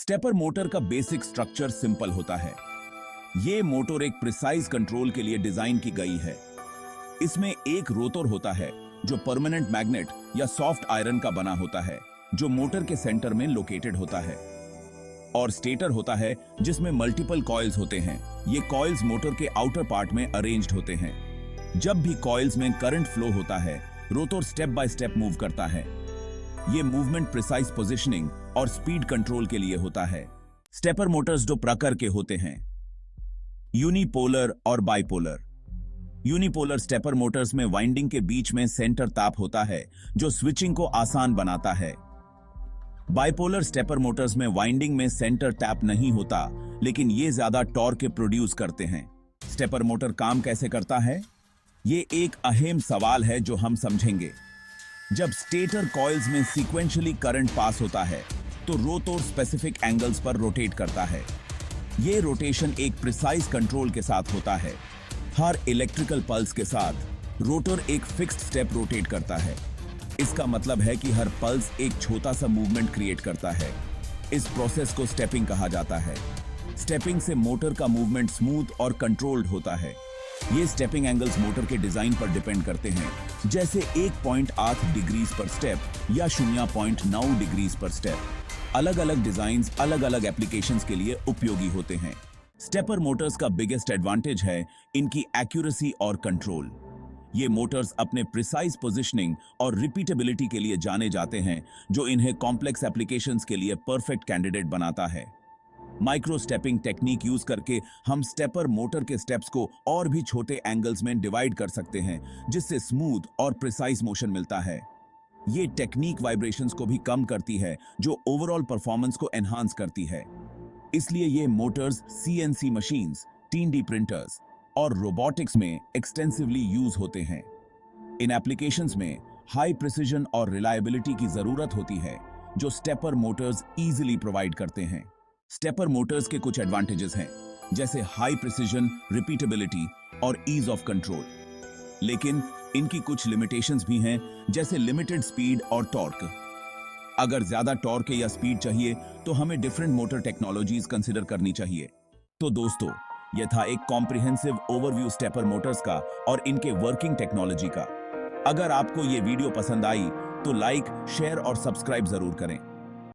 Stepper motor का basic structure simple होता है। ये मोटर एक प्रिसाइज कंट्रोल के लिए डिजाइन की गई है। इसमें एक रोटर होता है जो परमानेंट मैग्नेट या सॉफ्ट आयरन का बना होता है, जो मोटर के सेंटर में लोकेटेड होता है। और स्टेटर होता है जिसमें मल्टीपल कॉइल्स होते हैं। ये कॉइल्स मोटर के आउटर पार्ट में अरेंज्ड होते हैं। जब भी कॉइल्स में करंट फ्लो होता है, rotor step by step move करता है। ये मूवमेंट प्रिसाइज पोजीशनिंग और स्पीड कंट्रोल के लिए होता है। स्टेपर मोटर्स दो प्रकार के होते हैं, यूनिपोलर और बाइपोलर। यूनिपोलर स्टेपर मोटर्स में वाइंडिंग के बीच में सेंटर ताप होता है जो स्विचिंग को आसान बनाता है। बाइपोलर स्टेपर मोटर्स में वाइंडिंग में सेंटर टैप नहीं होता, लेकिन ये ज्यादा टॉर्क प्रोड्यूस करते हैं। स्टेपर मोटर काम कैसे करता है, ये एक अहम सवाल है जो हम समझेंगे। जब स्टेटर कॉइल्स में सीक्वेंशियली करंट पास होता है तो रोटर स्पेसिफिक एंगल्स पर रोटेट करता है। ये रोटेशन एक प्रिसाइज कंट्रोल के साथ होता है। हर इलेक्ट्रिकल पल्स के साथ रोटर एक फिक्स्ड स्टेप रोटेट करता है। इसका मतलब है कि हर पल्स एक छोटा सा मूवमेंट क्रिएट करता है। इस प्रोसेस को स्टेपिंग कहा जाता है। स्टेपिंग से मोटर का मूवमेंट स्मूथ और कंट्रोल्ड होता है। ये स्टेपिंग एंगल्स मोटर के डिजाइन पर डिपेंड करते हैं, जैसे 1.8 डिग्रीज पर स्टेप या 0.9 डिग्रीज पर स्टेप। अलग अलग डिजाइन्स अलग अलग एप्लीकेशंस के लिए उपयोगी होते हैं। स्टेपर मोटर्स का बिगेस्ट एडवांटेज है इनकी एक्यूरेसी और कंट्रोल। ये मोटर्स अपने प्रिसाइज पोजीशनिंग और रिपीटेबिलिटी के लिए जाने जाते हैं, जो इन्हें कॉम्प्लेक्स एप्लीकेशंस के लिए परफेक्ट कैंडिडेट बनाता है। माइक्रो स्टेपिंग टेक्निक यूज करके हम स्टेपर मोटर के स्टेप्स को और भी छोटे एंगल्स में डिवाइड कर सकते हैं, जिससे स्मूथ और प्रिसाइज मोशन मिलता है। ये टेक्निक वाइब्रेशंस को भी कम करती है, जो ओवरऑल परफॉर्मेंस को एनहांस करती है। इसलिए ये Motors CNC machines, 3D printers और रोबोटिक्स में एक्सटेंसिवली यूज होते हैं। इन एप्लीकेशंस में हाई प्रिसिजन और रिलायबिलिटी की जरूरत होती है, जो स्टेपर मोटर्स इजीली प्रोवाइड करते हैं। स्टेपर मोटर्स के कुछ एडवांटेजेस हैं, जैसे हाई प्रिसिजन, रिपीटेबिलिटी और ईज ऑफ कंट्रोल। लेकिन इनकी कुछ लिमिटेशंस भी हैं, जैसे लिमिटेड स्पीड और टॉर्क। अगर ज्यादा टॉर्क या स्पीड चाहिए तो हमें डिफरेंट मोटर टेक्नोलॉजीज कंसिडर करनी चाहिए। तो दोस्तों, यह था एक कॉम्प्रिहेंसिव ओवरव्यू स्टेपर मोटर्स का और इनके वर्किंग टेक्नोलॉजी का। अगर आपको यह वीडियो पसंद आई तो लाइक, शेयर और सब्सक्राइब जरूर करें।